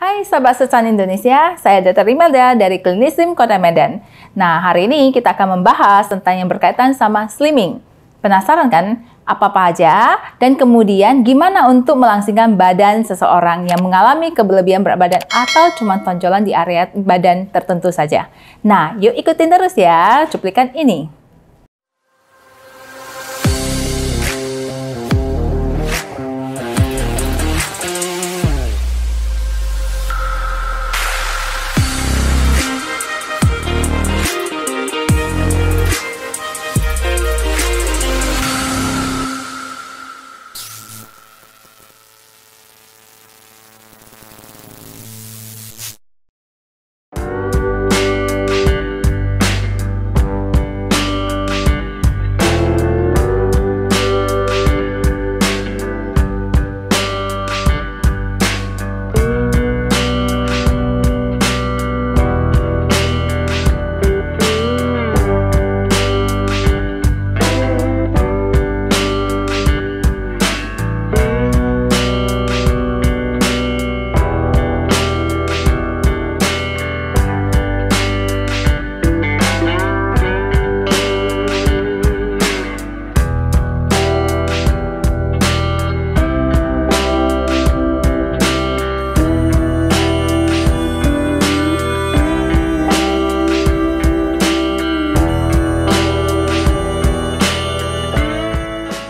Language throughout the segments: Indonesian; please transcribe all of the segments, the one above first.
Hai sahabat Secan Indonesia, saya Dr. Imelda dari Klinisim Kota Medan. Nah, hari ini kita akan membahas tentang yang berkaitan sama slimming. Penasaran kan? Apa-apa aja? Dan kemudian gimana untuk melangsingkan badan seseorang yang mengalami kelebihan berat badan atau cuma tonjolan di area badan tertentu saja. Nah, yuk ikutin terus ya cuplikan ini.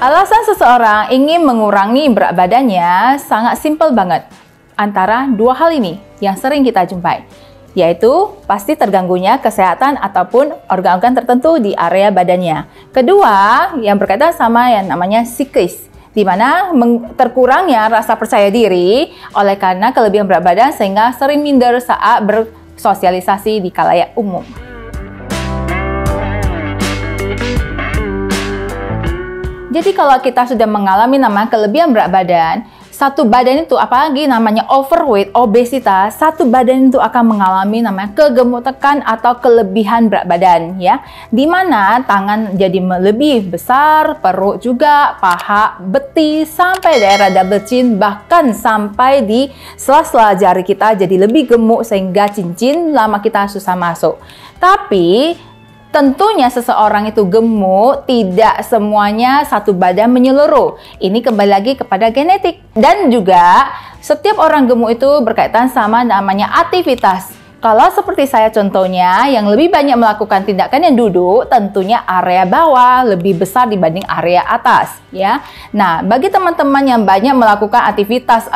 Alasan seseorang ingin mengurangi berat badannya sangat simpel banget. Antara dua hal ini yang sering kita jumpai, yaitu pasti terganggunya kesehatan ataupun organ-organ tertentu di area badannya. Kedua, yang berkaitan sama yang namanya psikis, di mana terkurangnya rasa percaya diri oleh karena kelebihan berat badan sehingga sering minder saat bersosialisasi di khalayak umum. Jadi kalau kita sudah mengalami namanya kelebihan berat badan, satu badan itu apalagi namanya overweight, obesitas, satu badan itu akan mengalami namanya kegemukan atau kelebihan berat badan ya. Di mana tangan jadi lebih besar, perut juga, paha, betis sampai daerah double chin, bahkan sampai di sela-sela jari kita jadi lebih gemuk sehingga cincin lama kita susah masuk. Tapi tentunya seseorang itu gemuk, tidak semuanya satu badan menyeluruh. Ini kembali lagi kepada genetik. Dan juga setiap orang gemuk itu berkaitan sama namanya aktivitas. Kalau seperti saya contohnya, yang lebih banyak melakukan tindakan yang duduk, tentunya area bawah lebih besar dibanding area atas, ya. Nah, bagi teman-teman yang banyak melakukan aktivitas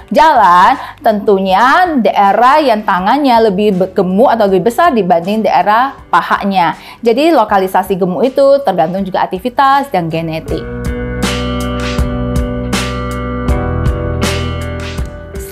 jalan, tentunya daerah yang tangannya lebih gemuk atau lebih besar dibanding daerah pahanya. Jadi, lokalisasi gemuk itu tergantung juga aktivitas dan genetik.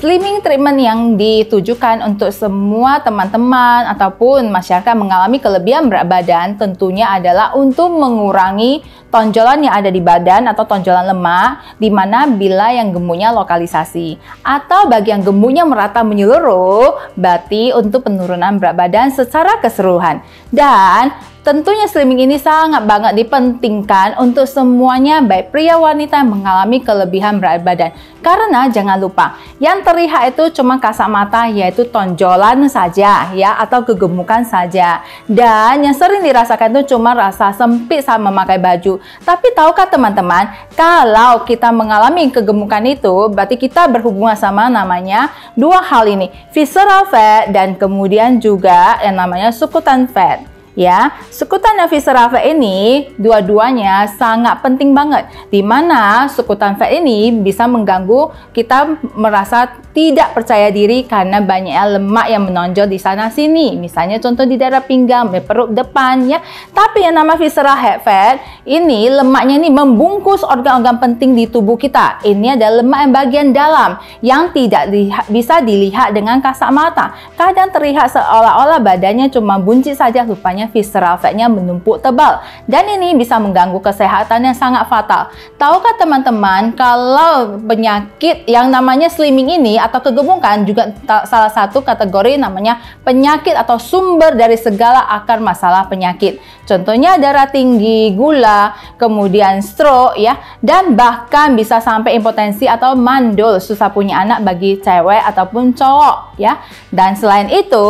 Slimming treatment yang ditujukan untuk semua teman-teman ataupun masyarakat mengalami kelebihan berat badan tentunya adalah untuk mengurangi tonjolan yang ada di badan atau tonjolan lemak, di mana bila yang gemuknya lokalisasi atau bagi yang gemuknya merata menyeluruh, berarti untuk penurunan berat badan secara keseluruhan. Dan tentunya slimming ini sangat banget dipentingkan untuk semuanya, baik pria wanita yang mengalami kelebihan berat badan. Karena jangan lupa, yang terlihat itu cuma kasat mata, yaitu tonjolan saja ya, atau kegemukan saja. Dan yang sering dirasakan itu cuma rasa sempit saat memakai baju. Tapi tahukah teman-teman, kalau kita mengalami kegemukan itu, berarti kita berhubungan sama namanya dua hal ini, visceral fat dan kemudian juga yang namanya subcutan fat. Ya, subcutan dan visceral fat ini dua-duanya sangat penting banget, di mana subcutan fat ini bisa mengganggu kita merasa tidak percaya diri karena banyaknya lemak yang menonjol di sana sini, misalnya contoh di daerah pinggang, di perut depan ya. Tapi yang nama visceral fat ini, lemaknya ini membungkus organ-organ penting di tubuh kita. Ini adalah lemak yang bagian dalam yang tidak bisa dilihat dengan kasat mata. Kadang terlihat seolah-olah badannya cuma buncit saja, rupanya visceral fatnya menumpuk tebal, dan ini bisa mengganggu kesehatan yang sangat fatal. Tahukah teman-teman kalau penyakit yang namanya slimming ini gula atau kegemukan juga salah satu kategori namanya penyakit atau sumber dari segala akar masalah penyakit. Contohnya darah tinggi, gula, kemudian stroke ya, dan bahkan bisa sampai impotensi atau mandul, susah punya anak bagi cewek ataupun cowok ya. Dan selain itu,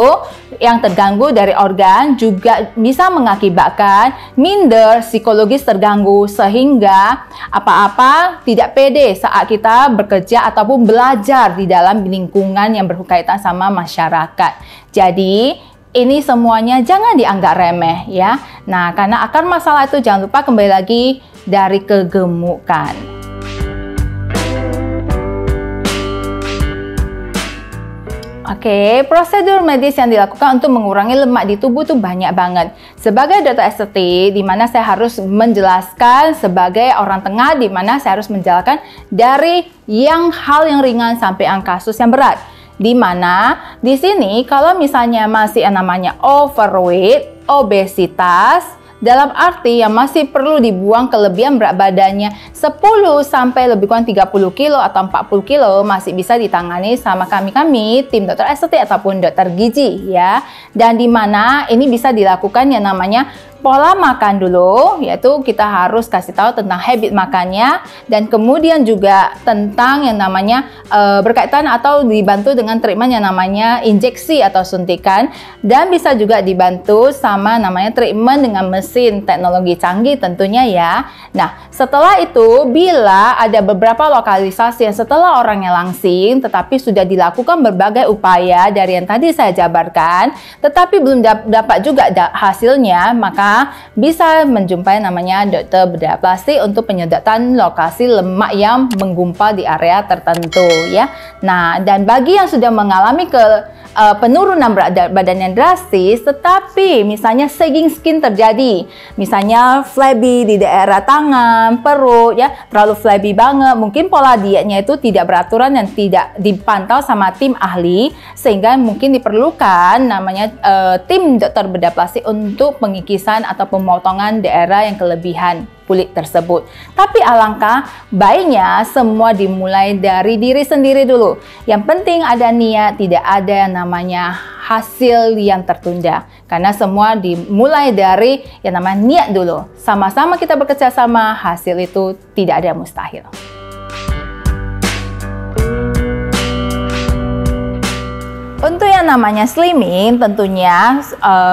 yang terganggu dari organ juga bisa mengakibatkan minder, psikologis terganggu, sehingga apa-apa tidak pede saat kita bekerja ataupun belajar di dalam lingkungan yang berkaitan sama masyarakat. Jadi ini semuanya jangan dianggap remeh ya. Nah, karena akar masalah itu jangan lupa kembali lagi dari kegemukan. Oke, prosedur medis yang dilakukan untuk mengurangi lemak di tubuh itu banyak banget. Sebagai dokter estetik, di mana saya harus menjelaskan sebagai orang tengah, di mana saya harus menjelaskan dari hal yang ringan sampai yang kasus yang berat. Di mana di sini kalau misalnya masih yang namanya overweight, obesitas, dalam arti yang masih perlu dibuang kelebihan berat badannya 10 sampai lebih kurang 30 kilo atau 40 kilo masih bisa ditangani sama kami tim dokter estetik ataupun dokter gizi ya. Dan di mana ini bisa dilakukan yang namanya pola makan dulu, yaitu kita harus kasih tahu tentang habit makannya, dan kemudian juga tentang yang namanya berkaitan atau dibantu dengan treatment yang namanya injeksi atau suntikan, dan bisa juga dibantu sama namanya treatment dengan mesin teknologi canggih tentunya ya. Nah, setelah itu bila ada beberapa lokalisasi yang setelah orangnya langsing tetapi sudah dilakukan berbagai upaya dari yang tadi saya jabarkan tetapi belum dapat juga hasilnya, maka bisa menjumpai namanya dokter bedah plastik untuk penyedotan lokasi lemak yang menggumpal di area tertentu ya. Nah, dan bagi yang sudah mengalami penurunan berat badan yang drastis tetapi misalnya sagging skin terjadi, misalnya flabby di daerah tangan, perut ya, terlalu flabby banget, mungkin pola dietnya itu tidak beraturan dan tidak dipantau sama tim ahli, sehingga mungkin diperlukan namanya tim dokter bedah plastik untuk pengikisan atau pemotongan daerah yang kelebihan kulit tersebut. Tapi alangkah baiknya semua dimulai dari diri sendiri dulu. Yang penting ada niat, tidak ada yang namanya hasil yang tertunda. Karena semua dimulai dari yang namanya niat dulu. Sama-sama kita bekerja sama, hasil itu tidak ada yang mustahil. Untuk yang namanya slimming, tentunya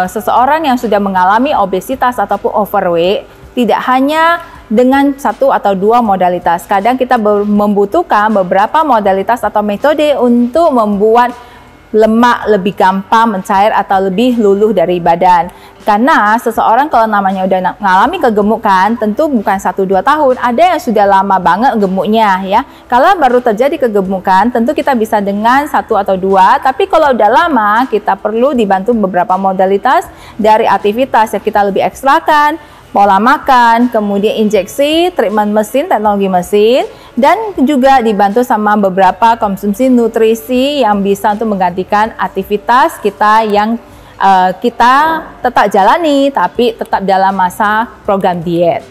seseorang yang sudah mengalami obesitas ataupun overweight tidak hanya dengan satu atau dua modalitas. Kadang kita membutuhkan beberapa modalitas atau metode untuk membuat lemak lebih gampang mencair atau lebih luluh dari badan. Karena seseorang kalau namanya udah mengalami kegemukan, tentu bukan 1-2 tahun, ada yang sudah lama banget gemuknya ya. Kalau baru terjadi kegemukan, tentu kita bisa dengan 1 atau 2, tapi kalau udah lama, kita perlu dibantu beberapa modalitas dari aktivitas yang kita lebih ekstrakan, pola makan, kemudian injeksi, treatment mesin, teknologi mesin, dan juga dibantu sama beberapa konsumsi nutrisi yang bisa untuk menggantikan aktivitas kita yang kita tetap jalani tapi tetap dalam masa program diet.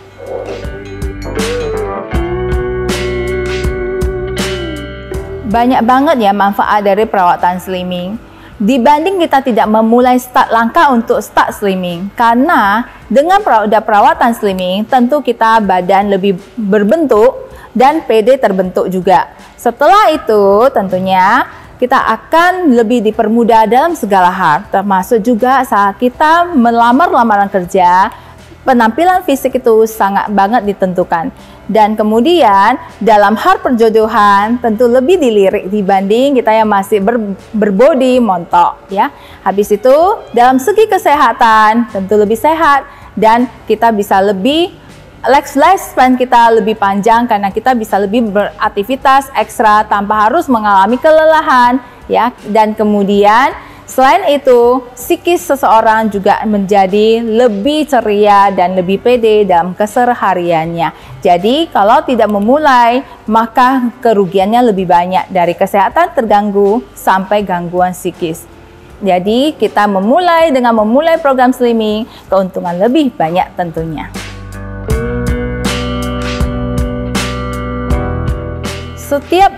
Banyak banget ya manfaat dari perawatan slimming. Dibanding kita tidak memulai langkah untuk start slimming, karena dengan perawatan slimming tentu kita badan lebih berbentuk dan PD terbentuk juga. Setelah itu tentunya kita akan lebih dipermudah dalam segala hal, termasuk juga saat kita melamar lamaran kerja, penampilan fisik itu sangat banget ditentukan. Dan kemudian dalam hal perjodohan tentu lebih dilirik dibanding kita yang masih berbody montok ya. Habis itu dalam segi kesehatan tentu lebih sehat dan kita bisa lebih lifespan kita lebih panjang karena kita bisa lebih beraktivitas ekstra tanpa harus mengalami kelelahan ya. Dan kemudian selain itu, psikis seseorang juga menjadi lebih ceria dan lebih pede dalam kesehariannya. Jadi, kalau tidak memulai, maka kerugiannya lebih banyak dari kesehatan terganggu sampai gangguan psikis. Jadi, kita memulai dengan memulai program slimming, keuntungan lebih banyak tentunya. Setiap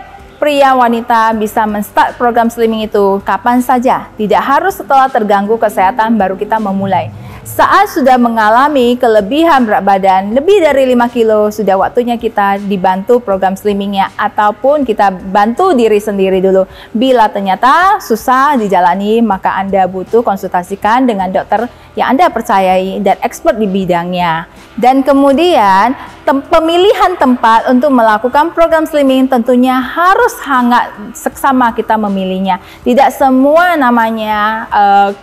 pria wanita bisa men-start program slimming itu kapan saja. Tidak harus setelah terganggu kesehatan baru kita memulai. Saat sudah mengalami kelebihan berat badan lebih dari 5 kilo, sudah waktunya kita dibantu program slimmingnya, ataupun kita bantu diri sendiri dulu. Bila ternyata susah dijalani, maka Anda butuh konsultasikan dengan dokter yang Anda percayai dan expert di bidangnya. Dan kemudian pemilihan tempat untuk melakukan program slimming tentunya harus sangat seksama kita memilihnya. Tidak semua namanya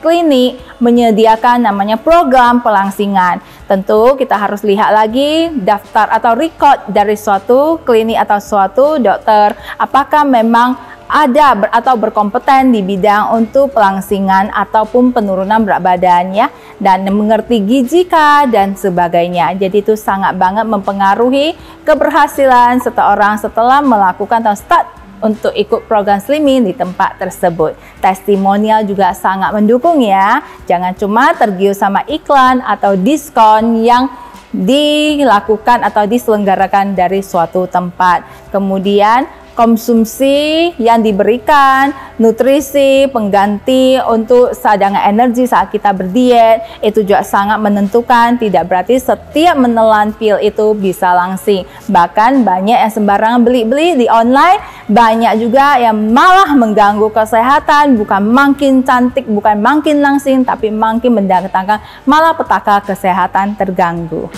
klinik menyediakan namanya program pelangsingan. Tentu kita harus lihat lagi daftar atau record dari suatu klinik atau suatu dokter, apakah memang ada atau berkompeten di bidang untuk pelangsingan ataupun penurunan berat badan ya, dan mengerti gizi kah dan sebagainya. Jadi itu sangat banget mempengaruhi keberhasilan seseorang setelah melakukan atau start untuk ikut program slimming di tempat tersebut. Testimonial juga sangat mendukung ya. Jangan cuma tergiur sama iklan atau diskon yang dilakukan atau diselenggarakan dari suatu tempat. Kemudian konsumsi yang diberikan, nutrisi, pengganti untuk cadangan energi saat kita berdiet, itu juga sangat menentukan. Tidak berarti setiap menelan pil itu bisa langsing. Bahkan banyak yang sembarangan beli-beli di online, banyak juga yang malah mengganggu kesehatan, bukan makin cantik, bukan makin langsing, tapi makin mendatangkan malapetaka kesehatan terganggu.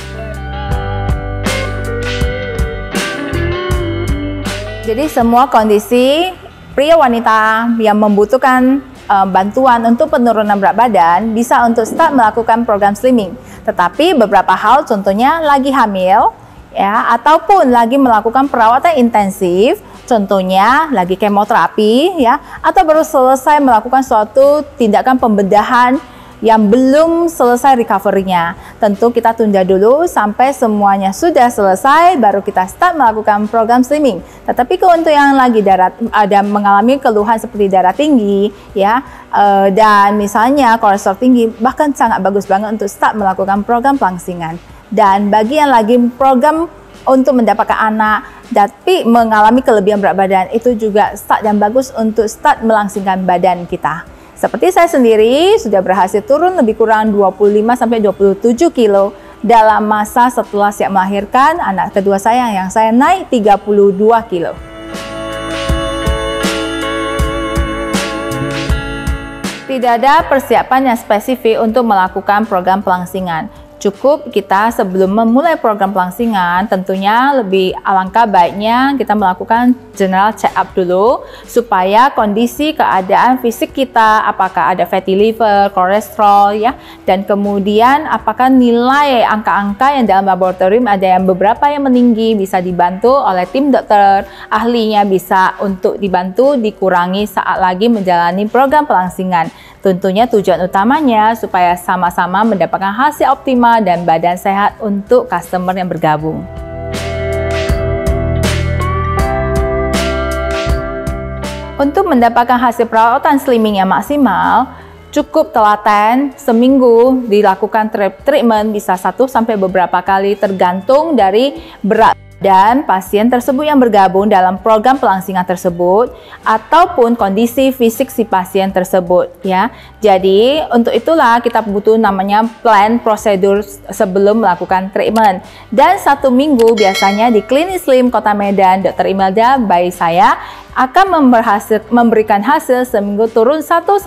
Jadi semua kondisi pria wanita yang membutuhkan bantuan untuk penurunan berat badan bisa untuk start melakukan program slimming. Tetapi beberapa hal, contohnya lagi hamil ya, ataupun lagi melakukan perawatan intensif, contohnya lagi kemoterapi ya, atau baru selesai melakukan suatu tindakan pembedahan yang belum selesai recovery-nya. Tentu kita tunda dulu sampai semuanya sudah selesai, baru kita start melakukan program slimming. Tetapi untuk yang lagi ada mengalami keluhan seperti darah tinggi ya, dan misalnya kolesterol tinggi, bahkan sangat bagus banget untuk start melakukan program pelangsingan. Dan bagi yang lagi program untuk mendapatkan anak tapi mengalami kelebihan berat badan, itu juga start yang bagus untuk start melangsingkan badan kita. Seperti saya sendiri sudah berhasil turun lebih kurang 25-27 kilo dalam masa setelah siap melahirkan anak kedua saya, yang saya naik 32 kilo. Tidak ada persiapan yang spesifik untuk melakukan program pelangsingan. Cukup kita sebelum memulai program pelangsingan, tentunya lebih alangkah baiknya kita melakukan general check up dulu supaya kondisi keadaan fisik kita, apakah ada fatty liver, kolesterol ya, dan kemudian apakah nilai angka-angka yang dalam laboratorium ada yang beberapa yang meninggi, bisa dibantu oleh tim dokter ahlinya, bisa untuk dibantu dikurangi saat lagi menjalani program pelangsingan. Tentunya tujuan utamanya supaya sama-sama mendapatkan hasil optimal dan badan sehat untuk customer yang bergabung. Untuk mendapatkan hasil perawatan slimming yang maksimal, cukup telaten, seminggu dilakukan treatment, bisa 1 sampai beberapa kali tergantung dari berat dan pasien tersebut yang bergabung dalam program pelangsingan tersebut ataupun kondisi fisik si pasien tersebut ya. Jadi untuk itulah kita butuh namanya plan prosedur sebelum melakukan treatment. Dan 1 minggu biasanya di Klinik Slim Kota Medan, Dr. Imelda by saya akan memberikan hasil seminggu turun 1-4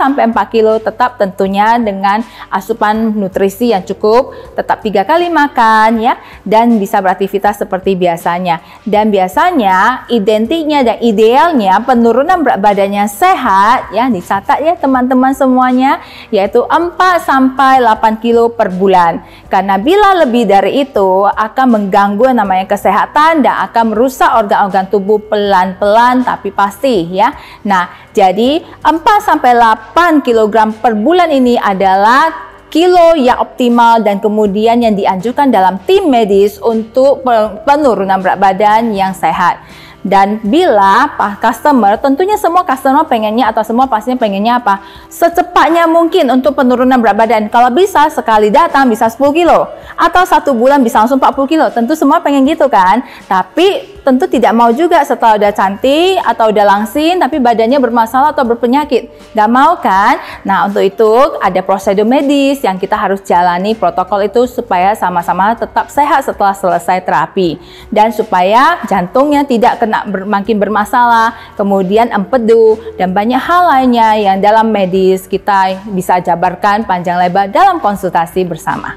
kilo, tetap tentunya dengan asupan nutrisi yang cukup, tetap 3 kali makan ya, dan bisa beraktivitas seperti biasanya. Dan biasanya identiknya dan idealnya penurunan berat badannya sehat ya, dicatat ya teman-teman semuanya, yaitu 4-8 kilo per bulan. Karena bila lebih dari itu akan mengganggu namanya kesehatan dan akan merusak organ-organ tubuh pelan-pelan tapi pasti ya. Nah, jadi 4-8 kg per bulan ini adalah kilo yang optimal dan kemudian yang dianjurkan dalam tim medis untuk penurunan berat badan yang sehat. Dan bila customer, tentunya semua customer pengennya atau semua pasien pengennya apa? Secepatnya mungkin untuk penurunan berat badan. Kalau bisa sekali datang bisa 10 kilo atau 1 bulan bisa langsung 40 kilo. Tentu semua pengen gitu kan. Tapi tentu tidak mau juga setelah udah cantik atau udah langsing tapi badannya bermasalah atau berpenyakit. Nggak mau kan? Nah, untuk itu ada prosedur medis yang kita harus jalani protokol itu supaya sama-sama tetap sehat setelah selesai terapi. Dan supaya jantungnya tidak kena makin bermasalah, kemudian empedu, dan banyak hal lainnya yang dalam medis kita bisa jabarkan panjang lebar dalam konsultasi bersama.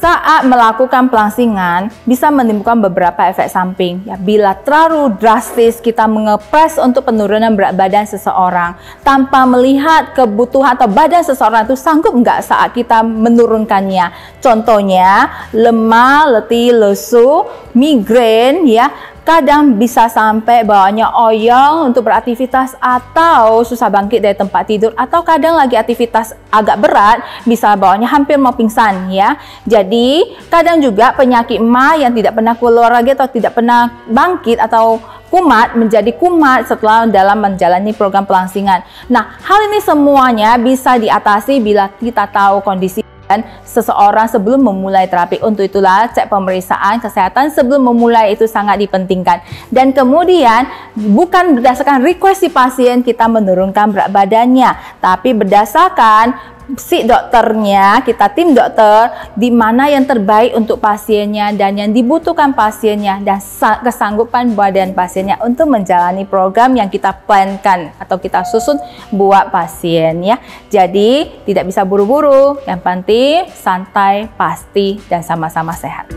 Saat melakukan pelangsingan bisa menimbulkan beberapa efek samping. Ya, bila terlalu drastis kita mengepres untuk penurunan berat badan seseorang tanpa melihat kebutuhan atau badan seseorang itu sanggup nggak saat kita menurunkannya. Contohnya lemah, letih, lesu, migrain, ya. Kadang bisa sampai bawaannya oyong untuk beraktivitas atau susah bangkit dari tempat tidur, atau kadang lagi aktivitas agak berat bisa bawaannya hampir mau pingsan, ya. Jadi kadang juga penyakit MA yang tidak pernah keluar lagi atau tidak pernah bangkit atau kumat menjadi kumat setelah dalam menjalani program pelangsingan. Nah, hal ini semuanya bisa diatasi bila kita tahu kondisi dan seseorang sebelum memulai terapi. Untuk itulah cek pemeriksaan kesehatan sebelum memulai itu sangat dipentingkan. Dan kemudian bukan berdasarkan request si pasien kita menurunkan berat badannya, tapi berdasarkan si dokternya, kita tim dokter, di mana yang terbaik untuk pasiennya dan yang dibutuhkan pasiennya dan kesanggupan badan pasiennya untuk menjalani program yang kita plankan atau kita susun buat pasien, ya. Jadi tidak bisa buru-buru, yang penting santai, pasti, dan sama-sama sehat.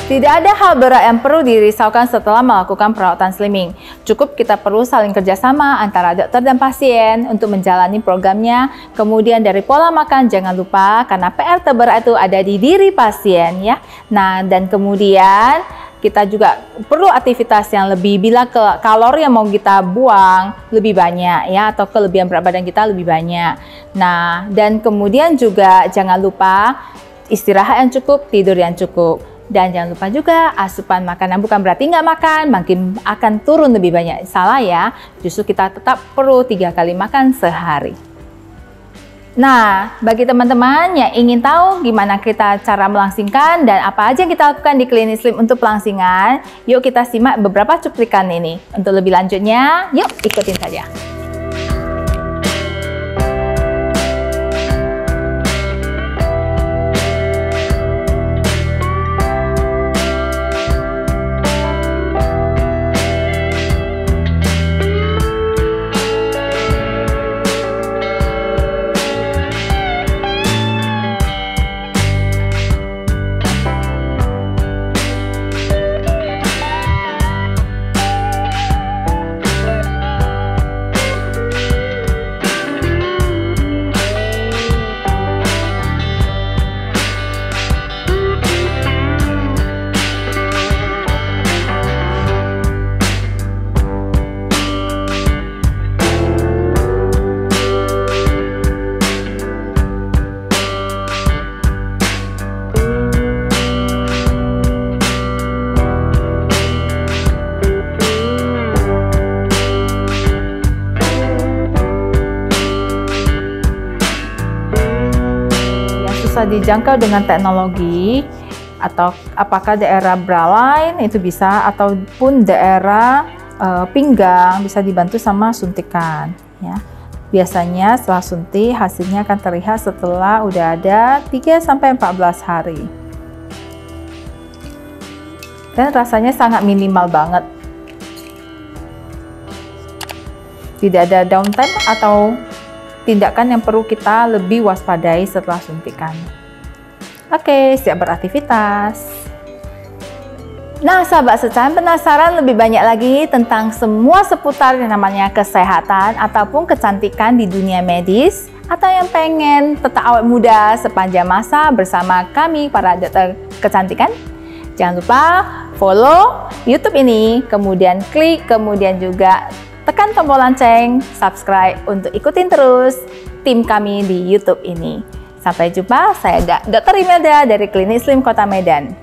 Tidak ada hal berat yang perlu dirisaukan setelah melakukan perawatan slimming. Cukup kita perlu saling kerjasama antara dokter dan pasien untuk menjalani programnya. Kemudian dari pola makan jangan lupa, karena PR terberat itu ada di diri pasien, ya. Nah, dan kemudian kita juga perlu aktivitas yang lebih bila kalori yang mau kita buang lebih banyak, ya, atau kelebihan berat badan kita lebih banyak. Nah, dan kemudian juga jangan lupa istirahat yang cukup, tidur yang cukup. Dan jangan lupa juga asupan makanan, bukan berarti nggak makan, makin akan turun lebih banyak. Salah, ya, justru kita tetap perlu 3 kali makan sehari. Nah, bagi teman-teman yang ingin tahu gimana kita cara melangsingkan dan apa aja yang kita lakukan di Klinik Slim untuk pelangsingan, yuk kita simak beberapa cuplikan ini. Untuk lebih lanjutnya, yuk ikutin saja. Susah dijangkau dengan teknologi, atau apakah daerah bra line itu bisa, ataupun daerah pinggang bisa dibantu sama suntikan, ya. Biasanya setelah suntik hasilnya akan terlihat setelah udah ada 3-14 hari. Dan rasanya sangat minimal banget. Tidak ada downtime atau tindakan yang perlu kita lebih waspadai setelah suntikan. Oke, siap beraktivitas. Nah, sahabat secan, penasaran lebih banyak lagi tentang semua seputar yang namanya kesehatan ataupun kecantikan di dunia medis? Atau yang pengen tetap awet muda sepanjang masa bersama kami para dokter kecantikan? Jangan lupa follow YouTube ini, kemudian klik, kemudian juga tekan tombol lonceng, subscribe untuk ikutin terus tim kami di YouTube ini. Sampai jumpa, saya Dr. Imelda dari Klinik Slim Kota Medan.